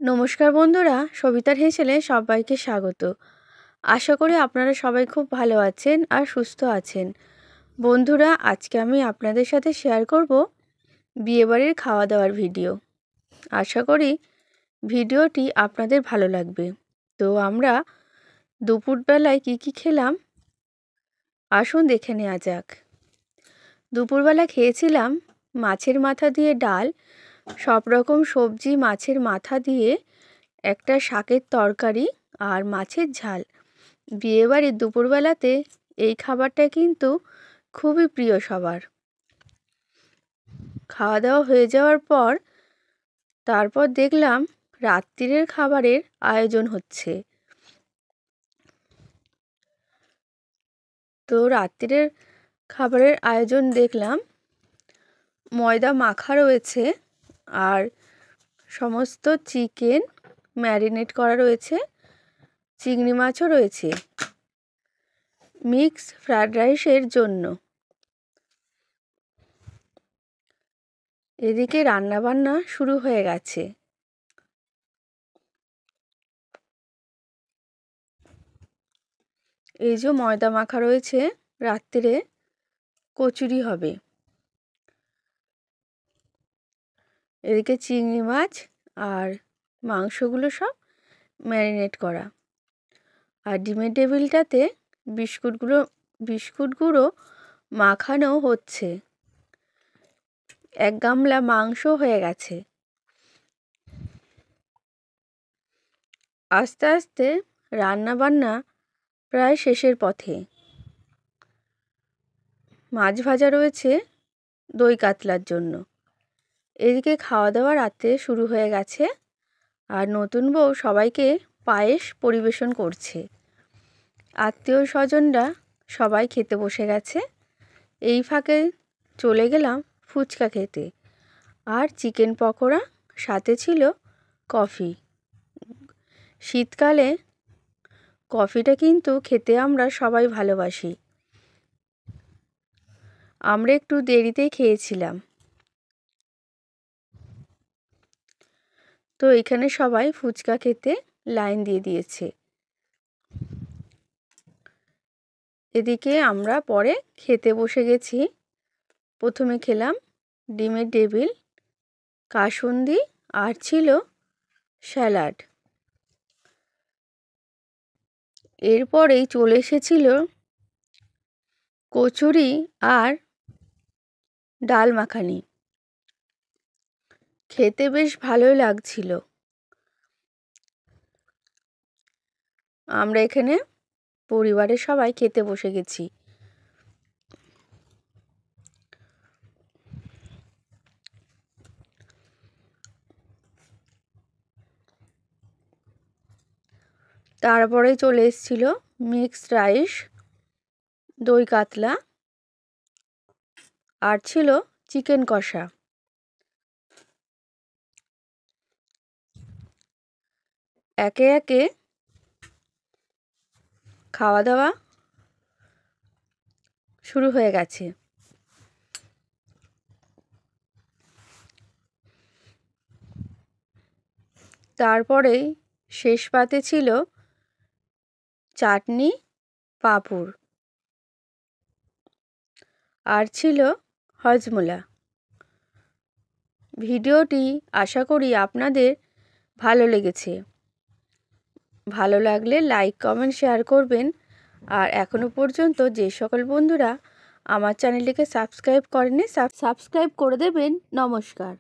নমস্কার বন্ধুরা, সবিতার হেসেলে সবাইকে স্বাগত। আশা করি আপনারা সবাই খুব ভালো আছেন আর সুস্থ আছেন। বন্ধুরা, আজকে আমি আপনাদের সাথে শেয়ার করব বিয়েবাড়ির খাওয়া দাওয়ার ভিডিও। আশা করি ভিডিওটি আপনাদের ভালো লাগবে। তো আমরা দুপুরবেলায় কি খেলাম আসুন দেখে নেওয়া যাক। দুপুরবেলা খেয়েছিলাম মাছের মাথা দিয়ে ডাল, সব রকম সবজি মাছের মাথা দিয়ে একটা শাকের তরকারি আর মাছের ঝাল। বিয়েবাড়ির দুপুরবেলাতে এই খাবারটা কিন্তু খুবই প্রিয় সবার। খাওয়া দাওয়া হয়ে যাওয়ার পর তারপর দেখলাম রাত্রিরের খাবারের আয়োজন হচ্ছে। তো রাত্রিরের খাবারের আয়োজন দেখলাম ময়দা মাখা রয়েছে আর সমস্ত চিকেন ম্যারিনেট করা রয়েছে, চিংড়ি মাছও রয়েছে মিক্স ফ্রায়েড রাইসের জন্য। এদিকে রান্নাবান্না শুরু হয়ে গেছে। এই যে ময়দা মাখা রয়েছে, রাত্রিরে কচুরি হবে। এদিকে চিংড়ি মাছ আর মাংসগুলো সব ম্যারিনেট করা, আর ডিমের টেবিলটাতে বিস্কুট গুঁড়ো মাখানো হচ্ছে। এক গামলা মাংস হয়ে গেছে। আস্তে আস্তে রান্না বান্না প্রায় শেষের পথে। মাছ ভাজা রয়েছে দই কাতলার জন্য। এদিকে খাওয়া দাওয়া রাতে শুরু হয়ে গেছে আর নতুন বউ সবাইকে পায়েস পরিবেশন করছে। আত্মীয় স্বজনরা সবাই খেতে বসে গেছে। এই ফাঁকে চলে গেলাম ফুচকা খেতে আর চিকেন পকোড়া, সাথে ছিল কফি। শীতকালে কফিটা কিন্তু খেতে আমরা সবাই ভালোবাসি। আমরা একটু দেরিতেই খেয়েছিলাম। তো এখানে সবাই ফুচকা খেতে লাইন দিয়ে দিয়েছে। এদিকে আমরা পরে খেতে বসে গেছি। প্রথমে খেলাম ডিমের টেবিল, কাসুন্দি আর ছিল স্যালাড। এরপরেই চলে এসেছিল কচুরি আর ডাল মাখানি। খেতে বেশ ভালোই লাগছিল। আমরা এখানে পরিবারের সবাই খেতে বসে গেছি। তারপরে চলে এসেছিল মিক্সড রাইস, দই কাতলা আর ছিল চিকেন কষা। একে একে খাওয়া দাওয়া শুরু হয়ে গেছে। তারপরেই শেষ পাতে ছিল চাটনি, পাঁপড় আর ছিল হজমোলা। ভিডিওটি আশা করি আপনাদের ভালো লেগেছে। ভালো লাগলে লাইক, কমেন্ট, শেয়ার করবেন। আর এখনও পর্যন্ত যে সকল বন্ধুরা আমার চ্যানেলটিকে সাবস্ক্রাইব করেননি, সাবস্ক্রাইব করে দেবেন। নমস্কার।